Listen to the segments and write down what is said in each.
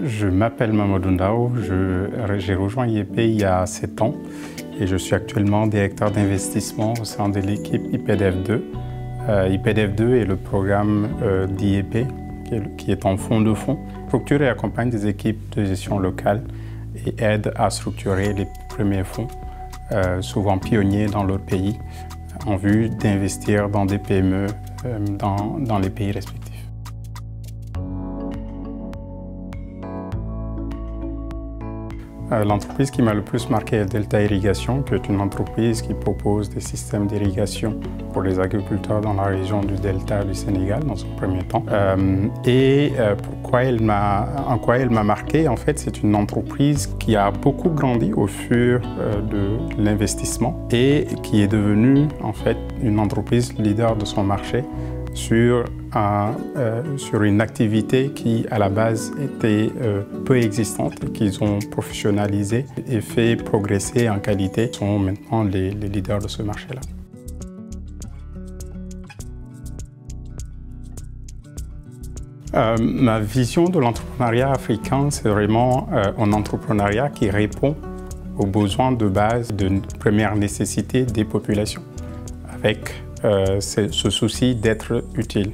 Je m'appelle Mamadou Ndao, j'ai rejoint IEP il y a 7 ans et je suis actuellement directeur d'investissement au sein de l'équipe IPDF2. IPDF2 est le programme d'IEP qui est en fonds de fonds. Structure et accompagne des équipes de gestion locale et aide à structurer les premiers fonds, souvent pionniers dans leur pays, en vue d'investir dans des PME dans les pays respectifs. L'entreprise qui m'a le plus marqué est Delta Irrigation, qui est une entreprise qui propose des systèmes d'irrigation pour les agriculteurs dans la région du Delta du Sénégal, dans un premier temps. En quoi elle m'a marqué, en fait, c'est une entreprise qui a beaucoup grandi au fur de l'investissement et qui est devenue, en fait, une entreprise leader de son marché sur une activité qui, à la base, était peu existante et qu'ils ont professionnalisé et fait progresser en qualité. Ils sont maintenant les leaders de ce marché-là. Ma vision de l'entrepreneuriat africain, c'est vraiment un entrepreneuriat qui répond aux besoins de base de première nécessité des populations, avec ce souci d'être utile.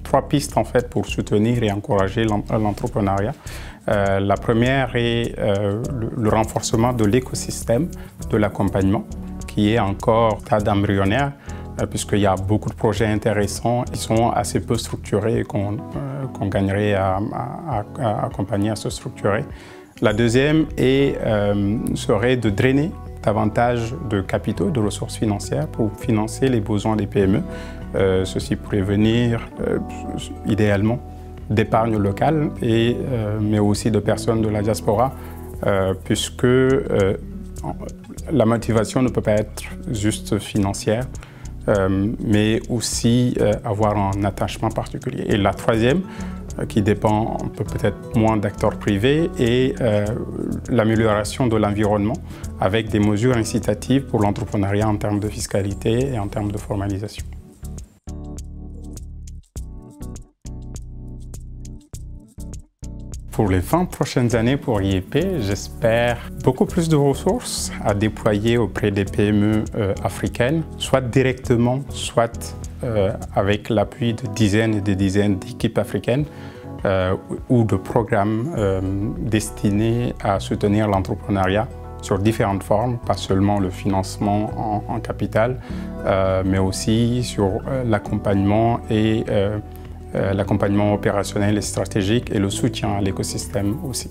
3 pistes en fait pour soutenir et encourager l'entrepreneuriat. La première est le renforcement de l'écosystème de l'accompagnement, qui est encore stade embryonnaire, puisqu'il y a beaucoup de projets intéressants qui sont assez peu structurés et qu'on gagnerait à accompagner, à se structurer. La deuxième serait de drainer davantage de capitaux, de ressources financières pour financer les besoins des PME. Ceci pourrait venir idéalement d'épargne locale, mais aussi de personnes de la diaspora, puisque la motivation ne peut pas être juste financière, mais aussi avoir un attachement particulier. Et la troisième, qui dépend peut-être moins d'acteurs privés, et l'amélioration de l'environnement avec des mesures incitatives pour l'entrepreneuriat en termes de fiscalité et en termes de formalisation. Pour les 20 prochaines années pour IEP, j'espère beaucoup plus de ressources à déployer auprès des PME africaines, soit directement, soit avec l'appui de dizaines et des dizaines d'équipes africaines ou de programmes destinés à soutenir l'entrepreneuriat sur différentes formes, pas seulement le financement en capital, mais aussi sur l'accompagnement et l'accompagnement opérationnel et stratégique et le soutien à l'écosystème aussi.